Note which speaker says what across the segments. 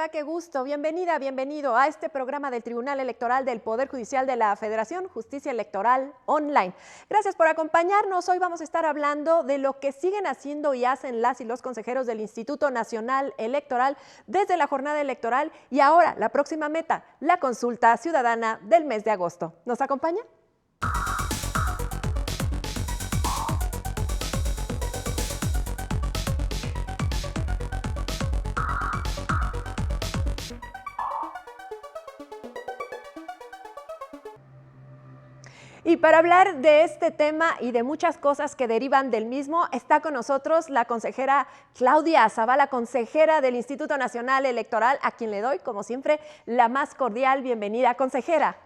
Speaker 1: Hola, qué gusto. Bienvenida, bienvenido a este programa del Tribunal Electoral del Poder Judicial de la Federación, Justicia Electoral Online. Gracias por acompañarnos. Hoy vamos a estar hablando de lo que siguen haciendo y hacen las y los consejeros del Instituto Nacional Electoral desde la jornada electoral y ahora la próxima meta, la consulta ciudadana del mes de agosto. ¿Nos acompaña? Y para hablar de este tema y de muchas cosas que derivan del mismo, está con nosotros la consejera Claudia Zavala, consejera del Instituto Nacional Electoral, a quien le doy, como siempre, la más cordial bienvenida. Consejera.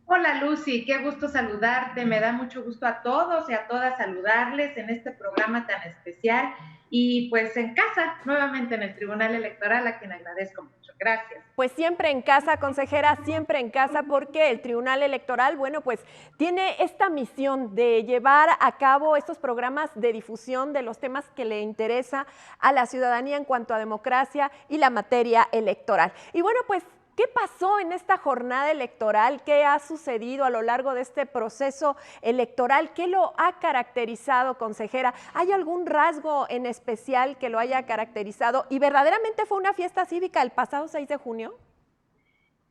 Speaker 2: Hola Lucy, qué gusto saludarte, me da mucho gusto a todos y a todas saludarles en este programa tan especial y pues en casa, nuevamente en el Tribunal Electoral, a quien agradezco mucho. Gracias.
Speaker 1: Pues siempre en casa, consejera, siempre en casa, porque el Tribunal Electoral, bueno, pues tiene esta misión de llevar a cabo estos programas de difusión de los temas que le interesa a la ciudadanía en cuanto a democracia y la materia electoral. Y bueno, pues, ¿qué pasó en esta jornada electoral? ¿Qué ha sucedido a lo largo de este proceso electoral? ¿Qué lo ha caracterizado, consejera? ¿Hay algún rasgo en especial que lo haya caracterizado? ¿Y verdaderamente fue una fiesta cívica el pasado 6 de junio?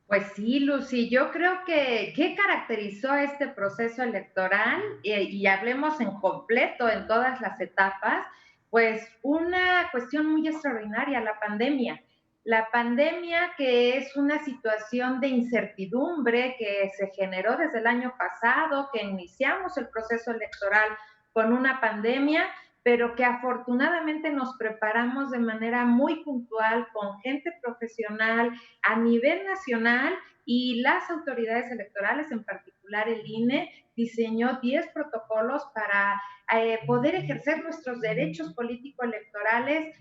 Speaker 2: Pues sí, Lucy, yo creo que ¿qué caracterizó este proceso electoral? Y hablemos en completo en todas las etapas, pues una cuestión muy extraordinaria, la pandemia. La pandemia, que es una situación de incertidumbre que se generó desde el año pasado, que iniciamos el proceso electoral con una pandemia, pero que afortunadamente nos preparamos de manera muy puntual con gente profesional a nivel nacional, y las autoridades electorales, en particular el INE, diseñó 10 protocolos para poder ejercer nuestros derechos político-electorales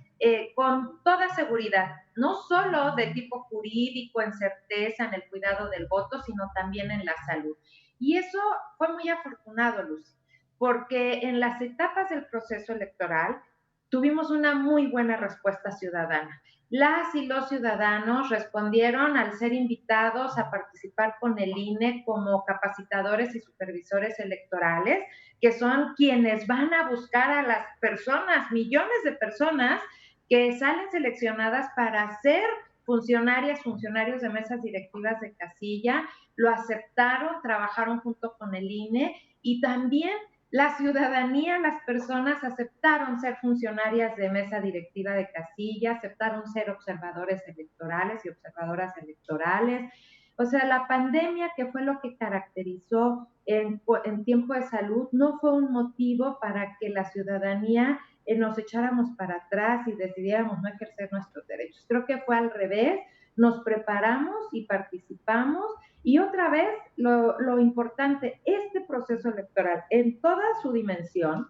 Speaker 2: con toda seguridad, no solo de tipo jurídico, en certeza, en el cuidado del voto, sino también en la salud. Y eso fue muy afortunado, Lucy, porque en las etapas del proceso electoral tuvimos una muy buena respuesta ciudadana. Las y los ciudadanos respondieron al ser invitados a participar con el INE como capacitadores y supervisores electorales, que son quienes van a buscar a las personas, millones de personas que salen seleccionadas para ser funcionarias, funcionarios de mesas directivas de casilla, lo aceptaron, trabajaron junto con el INE y también la ciudadanía, las personas aceptaron ser funcionarias de mesa directiva de casilla, aceptaron ser observadores electorales y observadoras electorales. O sea, la pandemia, que fue lo que caracterizó en tiempo de salud, no fue un motivo para que la ciudadanía nos echáramos para atrás y decidiéramos no ejercer nuestros derechos. Creo que fue al revés, nos preparamos y participamos. Y otra vez, lo importante, este proceso electoral en toda su dimensión,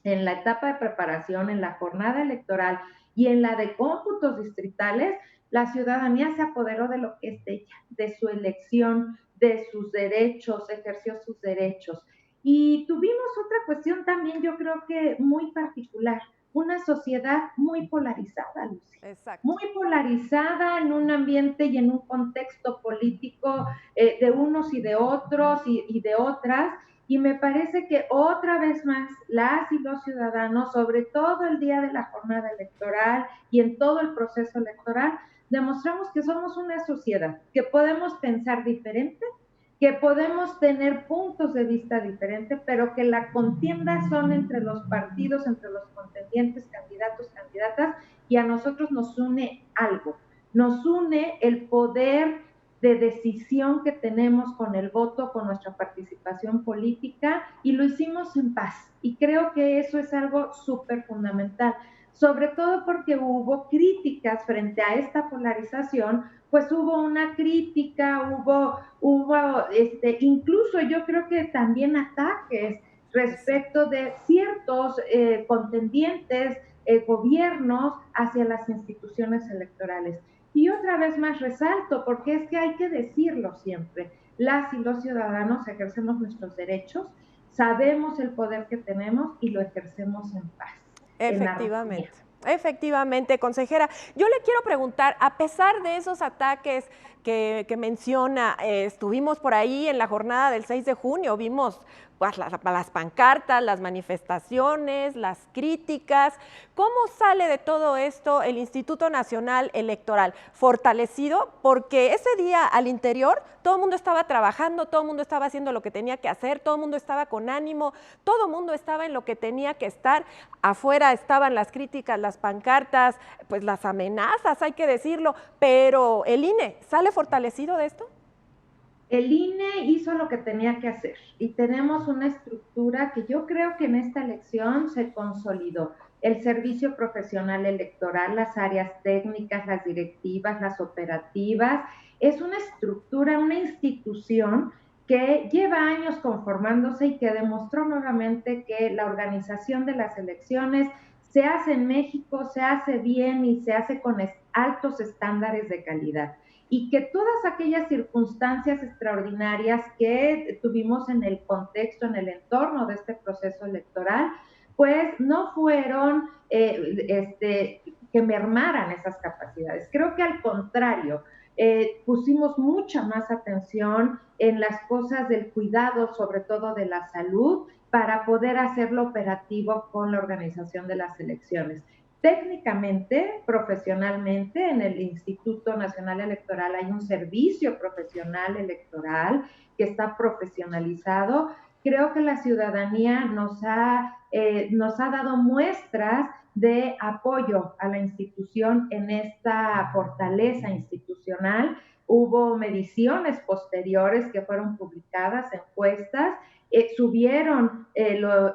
Speaker 2: en la etapa de preparación, en la jornada electoral y en la de cómputos distritales, la ciudadanía se apoderó de lo que es de ella, de su elección, de sus derechos, ejerció sus derechos. Y tuvimos otra cuestión también, yo creo que muy particular, una sociedad muy polarizada, Lucy.
Speaker 1: Exacto.
Speaker 2: Muy polarizada en un ambiente y en un contexto político de unos y de otros y de otras, y me parece que otra vez más las y los ciudadanos, sobre todo el día de la jornada electoral y en todo el proceso electoral, demostramos que somos una sociedad, que podemos pensar diferente, que podemos tener puntos de vista diferentes, pero que la contienda son entre los partidos, entre los contendientes, candidatos, candidatas, y a nosotros nos une algo, nos une el poder de decisión que tenemos con el voto, con nuestra participación política, y lo hicimos en paz. Y creo que eso es algo súper fundamental, sobre todo porque hubo críticas frente a esta polarización, pues hubo una crítica, incluso yo creo que también ataques respecto de ciertos contendientes, gobiernos hacia las instituciones electorales. Y otra vez más resalto, porque es que hay que decirlo siempre, las y los ciudadanos ejercemos nuestros derechos, sabemos el poder que tenemos y lo ejercemos en paz, en armonía.
Speaker 1: Efectivamente. Efectivamente, consejera. Yo le quiero preguntar, a pesar de esos ataques que menciona, estuvimos por ahí en la jornada del 6 de junio, vimos pues, las pancartas, las manifestaciones, las críticas. ¿Cómo sale de todo esto el Instituto Nacional Electoral? ¿Fortalecido? Porque ese día al interior todo el mundo estaba trabajando, todo el mundo estaba haciendo lo que tenía que hacer, todo el mundo estaba con ánimo, todo el mundo estaba en lo que tenía que estar. Afuera estaban las críticas, las pancartas, pues las amenazas, hay que decirlo, pero el INE, ¿sale fortalecido de esto?
Speaker 2: El INE hizo lo que tenía que hacer y tenemos una estructura que yo creo que en esta elección se consolidó. El servicio profesional electoral, las áreas técnicas, las directivas, las operativas, es una estructura, una institución que lleva años conformándose y que demostró nuevamente que la organización de las elecciones se hace en México, se hace bien y se hace con altos estándares de calidad y que todas aquellas circunstancias extraordinarias que tuvimos en el contexto, en el entorno de este proceso electoral, pues no fueron que mermaran esas capacidades. Creo que al contrario, pusimos mucha más atención en las cosas del cuidado, sobre todo de la salud, para poder hacerlo operativo con la organización de las elecciones. Técnicamente, profesionalmente, en el Instituto Nacional Electoral hay un servicio profesional electoral que está profesionalizado. Creo que la ciudadanía nos ha dado muestras de apoyo a la institución en esta fortaleza institucional. Hubo mediciones posteriores que fueron publicadas, encuestas, subieron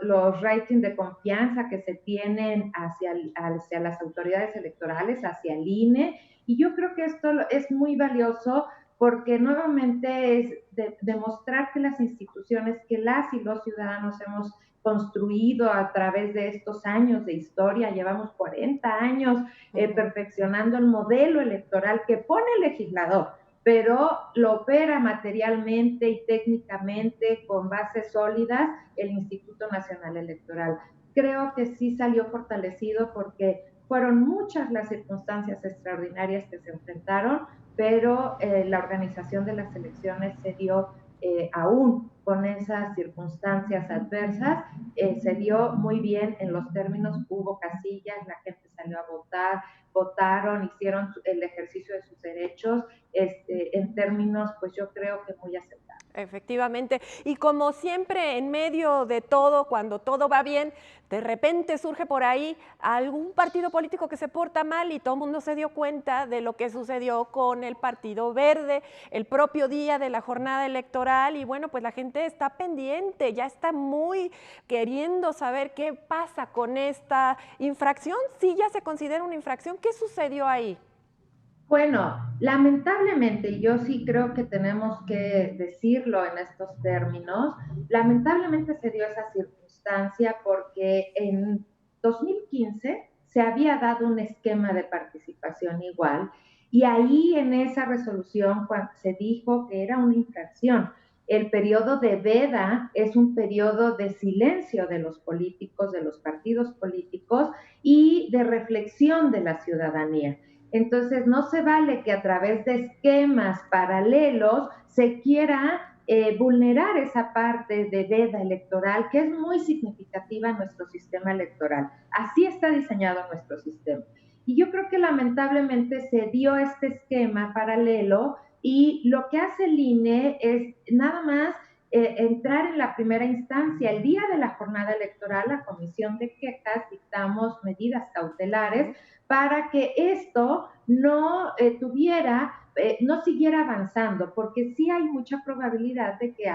Speaker 2: los ratings de confianza que se tienen hacia las autoridades electorales, hacia el INE, y yo creo que esto es muy valioso porque nuevamente es demostrar que las instituciones, que las y los ciudadanos hemos construido a través de estos años de historia, llevamos 40 años perfeccionando el modelo electoral que pone el legislador, pero lo opera materialmente y técnicamente con bases sólidas el Instituto Nacional Electoral. Creo que sí salió fortalecido porque fueron muchas las circunstancias extraordinarias que se enfrentaron, pero la organización de las elecciones se dio aún con esas circunstancias adversas, se dio muy bien en los términos, hubo casillas, la gente salió a votar, votaron, hicieron el ejercicio de sus derechos, en términos, pues yo creo que muy aceptables.
Speaker 1: Efectivamente. Y como siempre, en medio de todo, cuando todo va bien, de repente surge por ahí algún partido político que se porta mal y todo el mundo se dio cuenta de lo que sucedió con el Partido Verde el propio día de la jornada electoral y bueno, pues la gente está pendiente, ya está muy queriendo saber qué pasa con esta infracción, si ya se considera una infracción, ¿qué sucedió ahí?
Speaker 2: Bueno, lamentablemente, yo sí creo que tenemos que decirlo en estos términos, lamentablemente se dio esa circunstancia porque en 2015 se había dado un esquema de participación igual y ahí en esa resolución se dijo que era una infracción. El periodo de veda es un periodo de silencio de los políticos, de los partidos políticos y de reflexión de la ciudadanía. Entonces, no se vale que a través de esquemas paralelos se quiera vulnerar esa parte de veda electoral que es muy significativa en nuestro sistema electoral. Así está diseñado nuestro sistema. Y yo creo que lamentablemente se dio este esquema paralelo y lo que hace el INE es nada más entrar en la primera instancia. El día de la jornada electoral, la Comisión de Quejas dictamos medidas cautelares para que esto no no siguiera avanzando, porque sí hay mucha probabilidad de que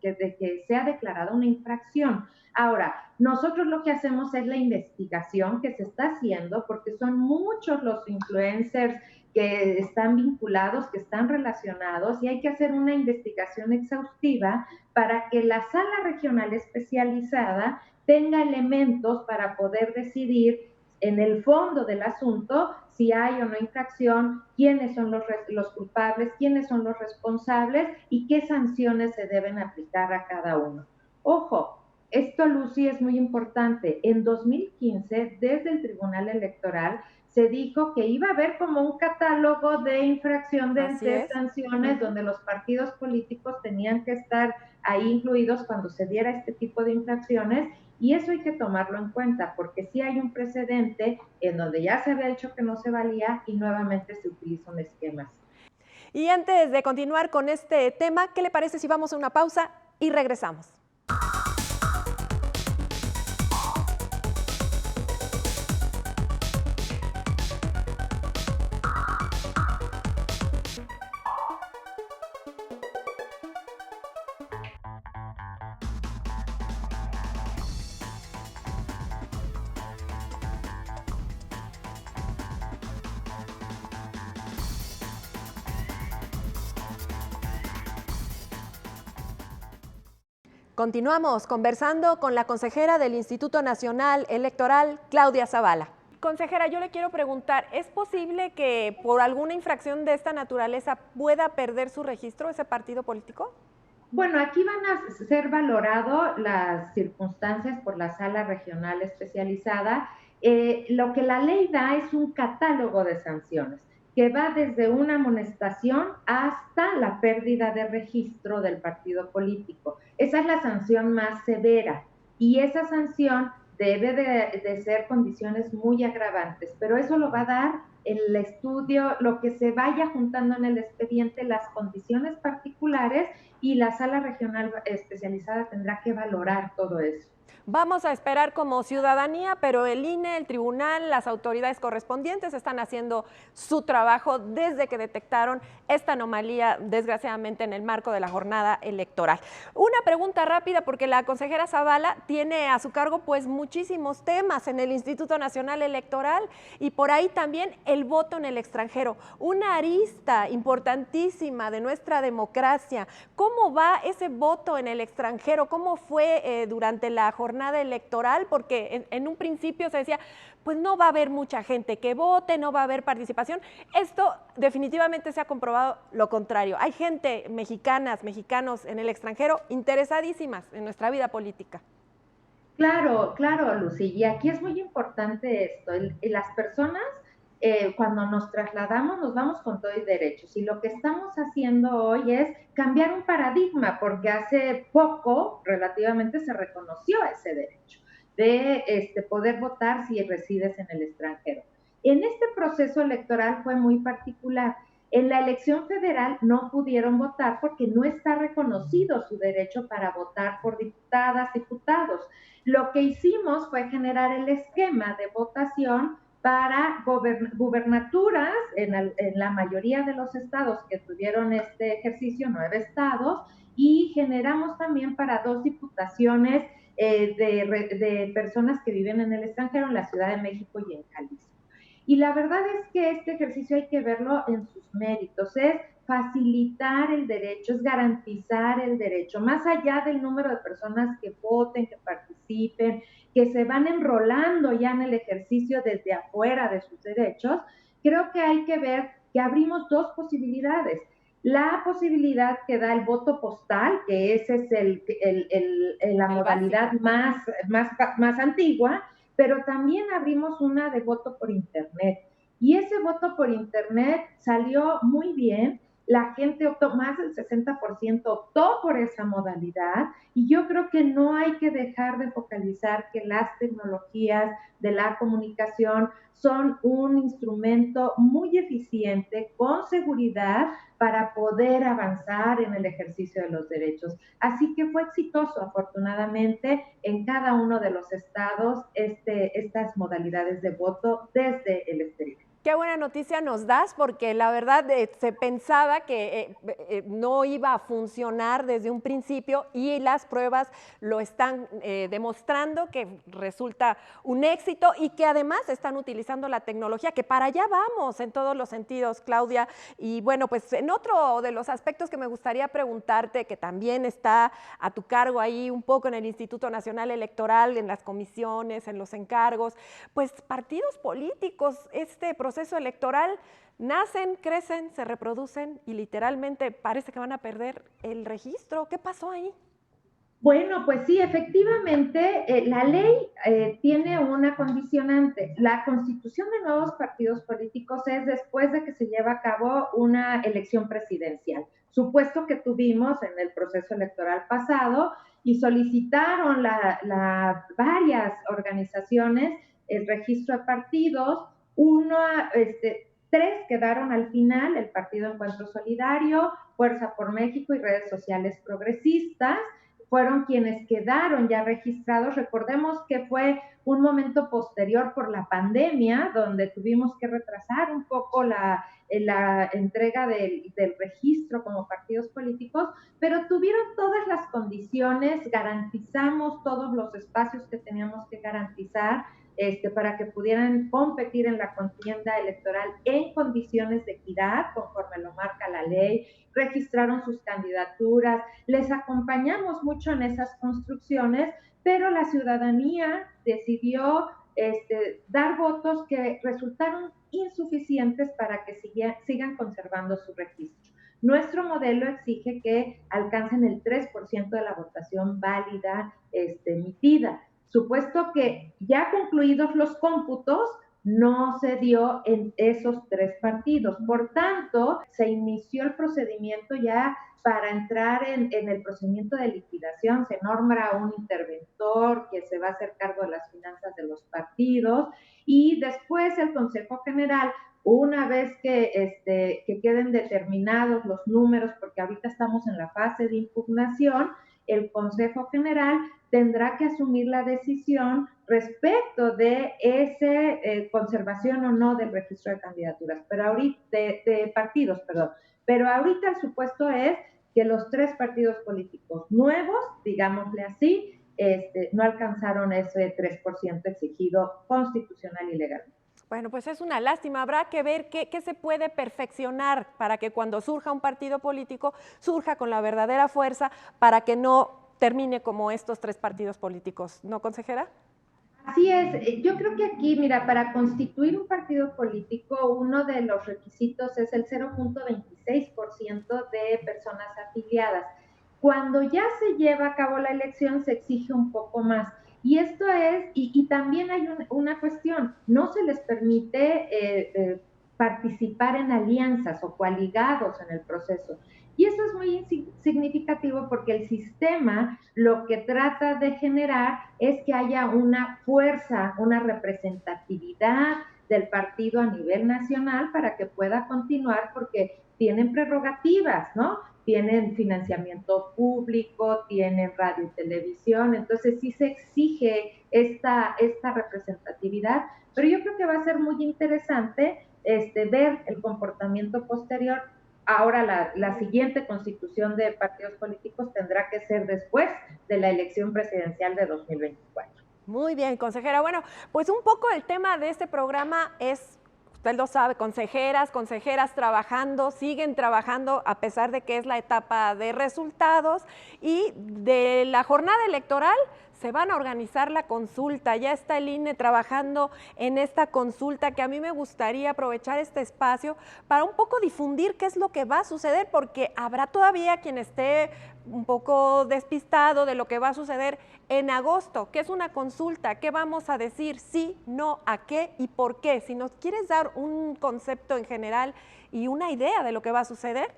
Speaker 2: de que sea declarada una infracción. Ahora, nosotros lo que hacemos es la investigación que se está haciendo, porque son muchos los influencers que están vinculados, que están relacionados, y hay que hacer una investigación exhaustiva para que la sala regional especializada tenga elementos para poder decidir en el fondo del asunto si hay o no infracción, quiénes son los culpables, quiénes son los responsables y qué sanciones se deben aplicar a cada uno. Ojo, esto, Lucy, es muy importante. En 2015, desde el Tribunal Electoral, se dijo que iba a haber como un catálogo de infracción de sanciones, donde los partidos políticos tenían que estar ahí incluidos cuando se diera este tipo de infracciones, y eso hay que tomarlo en cuenta, porque sí hay un precedente en donde ya se había dicho que no se valía y nuevamente se utiliza un esquema así.
Speaker 1: Y antes de continuar con este tema, ¿qué le parece si vamos a una pausa y regresamos? Continuamos conversando con la consejera del Instituto Nacional Electoral, Claudia Zavala. Consejera, yo le quiero preguntar, ¿es posible que por alguna infracción de esta naturaleza pueda perder su registro ese partido político?
Speaker 2: Bueno, aquí van a ser valoradas las circunstancias por la sala regional especializada. Lo que la ley da es un catálogo de sanciones que va desde una amonestación hasta la pérdida de registro del partido político. Esa es la sanción más severa y esa sanción debe de ser condiciones muy agravantes, pero eso lo va a dar el estudio, lo que se vaya juntando en el expediente, las condiciones particulares, y la sala regional especializada tendrá que valorar todo eso.
Speaker 1: Vamos a esperar como ciudadanía, pero el INE, el tribunal, las autoridades correspondientes están haciendo su trabajo desde que detectaron esta anomalía, desgraciadamente, en el marco de la jornada electoral. Una pregunta rápida, porque la consejera Zavala tiene a su cargo pues muchísimos temas en el Instituto Nacional Electoral y por ahí también el voto en el extranjero, una arista importantísima de nuestra democracia. ¿Cómo va ese voto en el extranjero? ¿Cómo fue durante la jornada electoral? Porque en un principio se decía, pues no va a haber mucha gente que vote, no va a haber participación. Esto definitivamente se ha comprobado lo contrario. Hay gente, mexicanos en el extranjero, interesadísimas en nuestra vida política.
Speaker 2: Claro, claro, Lucy, y aquí es muy importante esto. Las personas, cuando nos trasladamos, nos vamos con todo y derechos. Y lo que estamos haciendo hoy es cambiar un paradigma, porque hace poco, relativamente, se reconoció ese derecho de poder votar si resides en el extranjero. En este proceso electoral fue muy particular. En la elección federal no pudieron votar porque no está reconocido su derecho para votar por diputadas, diputados. Lo que hicimos fue generar el esquema de votación para gubernaturas en la mayoría de los estados que tuvieron este ejercicio, 9 estados, y generamos también para 2 diputaciones de personas que viven en el extranjero, en la Ciudad de México y en Jalisco. Y la verdad es que este ejercicio hay que verlo en sus méritos, es facilitar el derecho, es garantizar el derecho, más allá del número de personas que voten, que participen, que se van enrolando ya en el ejercicio desde afuera de sus derechos. Creo que hay que ver que abrimos 2 posibilidades. La posibilidad que da el voto postal, que esa es la modalidad más antigua, pero también abrimos una de voto por internet. Y ese voto por internet salió muy bien. La gente optó, más del 60% optó por esa modalidad, y yo creo que no hay que dejar de focalizar que las tecnologías de la comunicación son un instrumento muy eficiente, con seguridad, para poder avanzar en el ejercicio de los derechos. Así que fue exitoso, afortunadamente, en cada uno de los estados estas modalidades de voto desde el exterior.
Speaker 1: Qué buena noticia nos das, porque la verdad se pensaba que no iba a funcionar desde un principio y las pruebas lo están demostrando que resulta un éxito y que además están utilizando la tecnología, que para allá vamos en todos los sentidos, Claudia. Y bueno, pues en otro de los aspectos que me gustaría preguntarte, que también está a tu cargo ahí un poco en el Instituto Nacional Electoral, en las comisiones, en los encargos, pues partidos políticos, este proceso electoral, nacen, crecen, se reproducen y literalmente parece que van a perder el registro. ¿Qué pasó ahí?
Speaker 2: Bueno, pues sí, efectivamente, la ley tiene una condicionante. La constitución de nuevos partidos políticos es después de que se lleva a cabo una elección presidencial. Supuesto que tuvimos en el proceso electoral pasado y solicitaron varias organizaciones el registro de partidos. Tres quedaron al final: el Partido Encuentro Solidario, Fuerza por México y Redes Sociales Progresistas fueron quienes quedaron ya registrados. Recordemos que fue un momento posterior por la pandemia, donde tuvimos que retrasar un poco la entrega del registro como partidos políticos, pero tuvieron todas las condiciones, garantizamos todos los espacios que teníamos que garantizar, para que pudieran competir en la contienda electoral en condiciones de equidad, conforme lo marca la ley, registraron sus candidaturas, les acompañamos mucho en esas construcciones, pero la ciudadanía decidió dar votos que resultaron insuficientes para que sigan conservando su registro. Nuestro modelo exige que alcancen el 3% de la votación válida emitida. Supuesto que ya concluidos los cómputos, no se dio en esos tres partidos. Por tanto, se inició el procedimiento ya para entrar en el procedimiento de liquidación. Se nombra un interventor que se va a hacer cargo de las finanzas de los partidos y después el Consejo General, una vez que queden determinados los números, porque ahorita estamos en la fase de impugnación, el Consejo General tendrá que asumir la decisión respecto de esa conservación o no del registro de candidaturas, pero ahorita, de partidos, perdón. Pero ahorita el supuesto es que los tres partidos políticos nuevos, digámosle así, no alcanzaron ese 3% exigido constitucional y legalmente.
Speaker 1: Bueno, pues es una lástima. Habrá que ver qué se puede perfeccionar para que cuando surja un partido político, surja con la verdadera fuerza para que no termine como estos tres partidos políticos. ¿No, consejera?
Speaker 2: Así es, yo creo que aquí, mira, para constituir un partido político, uno de los requisitos es el 0.26% de personas afiliadas. Cuando ya se lleva a cabo la elección, se exige un poco más. Y esto es, y también hay una cuestión, no se les permite participar en alianzas o coaligados en el proceso. Y eso es muy significativo porque el sistema lo que trata de generar es que haya una fuerza, una representatividad del partido a nivel nacional para que pueda continuar, porque tienen prerrogativas, ¿no? Tienen financiamiento público, tienen radio y televisión, entonces sí se exige esta representatividad, pero yo creo que va a ser muy interesante ver el comportamiento posterior. Ahora la siguiente constitución de partidos políticos tendrá que ser después de la elección presidencial de 2024.
Speaker 1: Muy bien, consejera. Bueno, pues un poco el tema de este programa es, usted lo sabe, consejeras trabajando, siguen trabajando a pesar de que es la etapa de resultados, y de la jornada electoral se van a organizar la consulta. Ya está el INE trabajando en esta consulta, que a mí me gustaría aprovechar este espacio para un poco difundir qué es lo que va a suceder, porque habrá todavía quien esté un poco despistado de lo que va a suceder en agosto. ¿Qué es una consulta? ¿Qué vamos a decir? Sí, no, a qué y por qué. Si nos quieres dar un concepto en general y una idea de lo que va a suceder.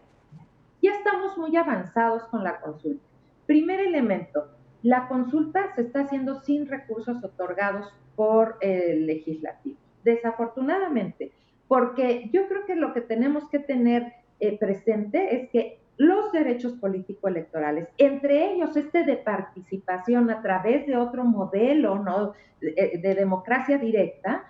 Speaker 2: Ya estamos muy avanzados con la consulta. Primer elemento, la consulta se está haciendo sin recursos otorgados por el legislativo. Desafortunadamente, porque yo creo que lo que tenemos que tener presente es que los derechos político-electorales, entre ellos de participación a través de otro modelo, ¿no?, de democracia directa,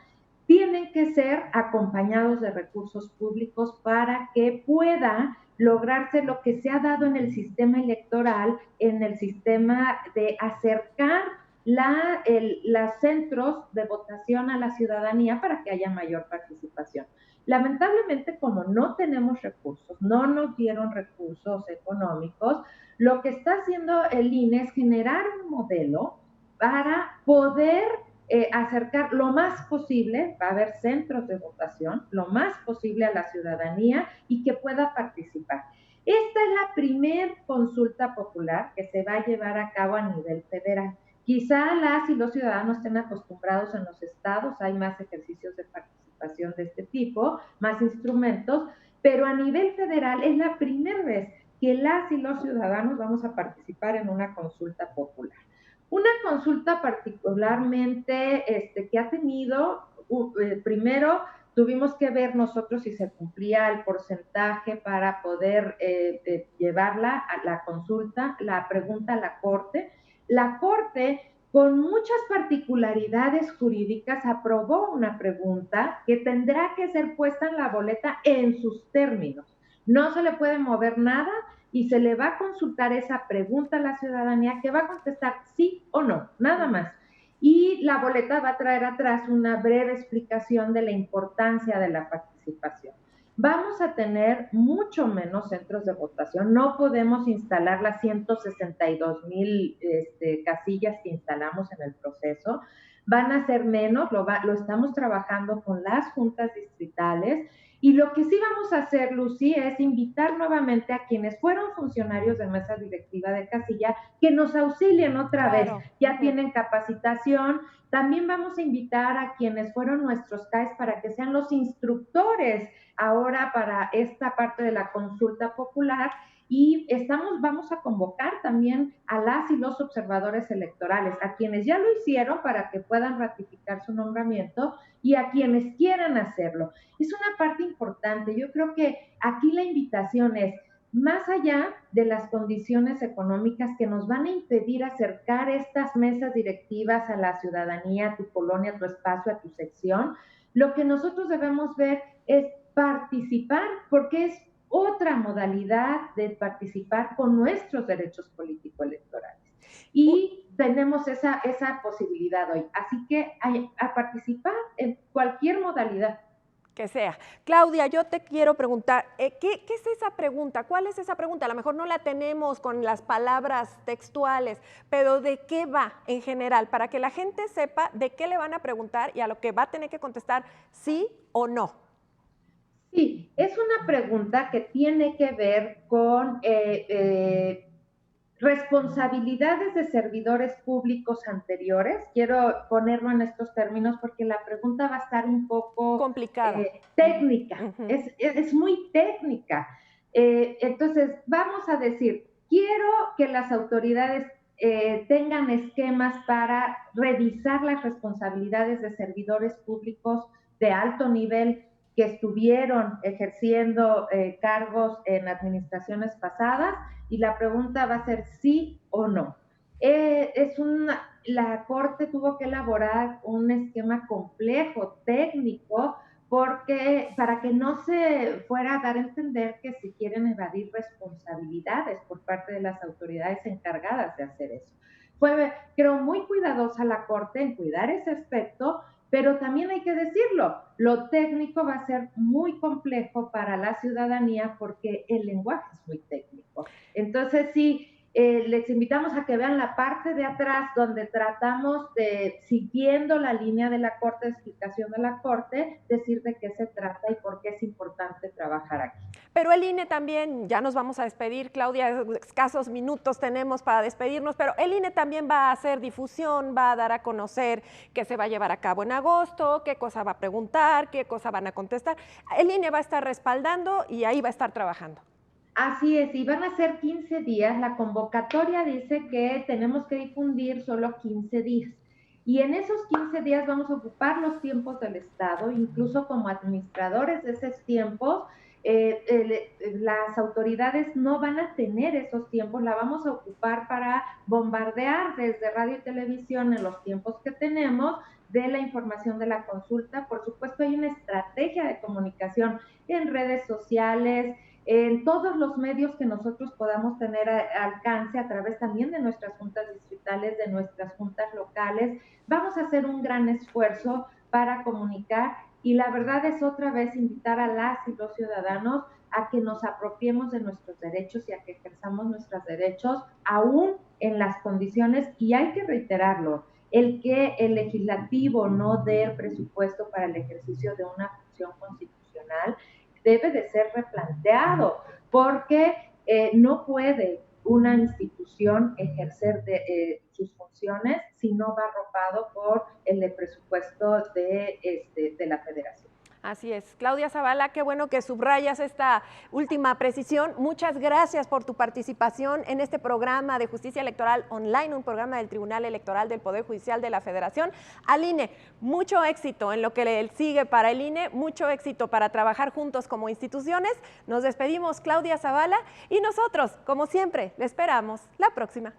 Speaker 2: tienen que ser acompañados de recursos públicos para que pueda lograrse lo que se ha dado en el sistema electoral, en el sistema de acercar los centros de votación a la ciudadanía para que haya mayor participación. Lamentablemente, como no tenemos recursos, no nos dieron recursos económicos, lo que está haciendo el INE es generar un modelo para poder acercar lo más posible, va a haber centros de votación, lo más posible a la ciudadanía y que pueda participar. Esta es la la primer consulta popular que se va a llevar a cabo a nivel federal. Quizá las y los ciudadanos estén acostumbrados en los estados, hay más ejercicios de participación de este tipo, más instrumentos, pero a nivel federal es la primera vez que las y los ciudadanos vamos a participar en una consulta popular. Una consulta particularmente que ha tenido, primero tuvimos que ver nosotros si se cumplía el porcentaje para poder llevarla a la consulta, la pregunta a la Corte. La Corte, con muchas particularidades jurídicas, aprobó una pregunta que tendrá que ser puesta en la boleta en sus términos. No se le puede mover nada y se le va a consultar esa pregunta a la ciudadanía que va a contestar sí o no, nada más. Y la boleta va a traer atrás una breve explicación de la importancia de la participación. Vamos a tener mucho menos centros de votación, no podemos instalar las 162,000 casillas que instalamos en el proceso, van a ser menos, lo estamos trabajando con las juntas distritales. Y lo que sí vamos a hacer, Lucy, es invitar nuevamente a quienes fueron funcionarios de mesa directiva de casilla que nos auxilien otra vez. Ya tienen capacitación. También vamos a invitar a quienes fueron nuestros CAEs para que sean los instructores ahora para esta parte de la consulta popular. Y vamos a convocar también a las y los observadores electorales, a quienes ya lo hicieron para que puedan ratificar su nombramiento y a quienes quieran hacerlo. Es una parte importante. Yo creo que aquí la invitación es, más allá de las condiciones económicas que nos van a impedir acercar estas mesas directivas a la ciudadanía, a tu colonia, a tu espacio, a tu sección, lo que nosotros debemos ver es participar, porque es otra modalidad de participar con nuestros derechos político-electorales. Y tenemos esa posibilidad hoy. Así que a participar en cualquier modalidad.
Speaker 1: Que sea. Claudia, yo te quiero preguntar, ¿qué es esa pregunta? ¿Cuál es esa pregunta? A lo mejor no la tenemos con las palabras textuales, pero ¿de qué va en general? Para que la gente sepa de qué le van a preguntar y a lo que va a tener que contestar sí o no.
Speaker 2: Sí, es una pregunta que tiene que ver con responsabilidades de servidores públicos anteriores. Quiero ponerlo en estos términos porque la pregunta va a estar un poco
Speaker 1: complicada,
Speaker 2: técnica, es muy técnica. Entonces, vamos a decir, quiero que las autoridades tengan esquemas para revisar las responsabilidades de servidores públicos de alto nivel que estuvieron ejerciendo cargos en administraciones pasadas, y la pregunta va a ser sí o no. La Corte tuvo que elaborar un esquema complejo, técnico, para que no se fuera a dar a entender que se quieren evadir responsabilidades por parte de las autoridades encargadas de hacer eso. Fue, creo, muy cuidadosa la Corte en cuidar ese aspecto, pero también hay que decirlo, lo técnico va a ser muy complejo para la ciudadanía porque el lenguaje es muy técnico. Entonces, sí, les invitamos a que vean la parte de atrás donde tratamos de, siguiendo la línea de la Corte, de explicación de la Corte, decir de qué se trata y por qué es importante trabajar aquí.
Speaker 1: Pero el INE también, ya nos vamos a despedir, Claudia, escasos minutos tenemos para despedirnos, pero el INE también va a hacer difusión, va a dar a conocer qué se va a llevar a cabo en agosto, qué cosa va a preguntar, qué cosa van a contestar. El INE va a estar respaldando y ahí va a estar trabajando.
Speaker 2: Así es, y van a ser 15 días. La convocatoria dice que tenemos que difundir solo 15 días. Y en esos 15 días vamos a ocupar los tiempos del Estado, incluso como administradores de esos tiempos. Las autoridades no van a tener esos tiempos, la vamos a ocupar para bombardear desde radio y televisión en los tiempos que tenemos de la información de la consulta. Por supuesto, hay una estrategia de comunicación en redes sociales, en todos los medios que nosotros podamos tener alcance a través también de nuestras juntas distritales, de nuestras juntas locales. Vamos a hacer un gran esfuerzo para comunicar y la verdad es otra vez invitar a las y los ciudadanos a que nos apropiemos de nuestros derechos y a que ejerzamos nuestros derechos aún en las condiciones, y hay que reiterarlo, el que el legislativo no dé el presupuesto para el ejercicio de una función constitucional debe de ser replanteado, porque No puede una institución ejercer sus funciones si no va arropado por el presupuesto de la federación.
Speaker 1: Así es. Claudia Zavala, qué bueno que subrayas esta última precisión. Muchas gracias por tu participación en este programa de Justicia Electoral Online, un programa del Tribunal Electoral del Poder Judicial de la Federación. Al INE, mucho éxito en lo que le sigue para el INE, mucho éxito para trabajar juntos como instituciones. Nos despedimos, Claudia Zavala, y nosotros, como siempre, le esperamos la próxima.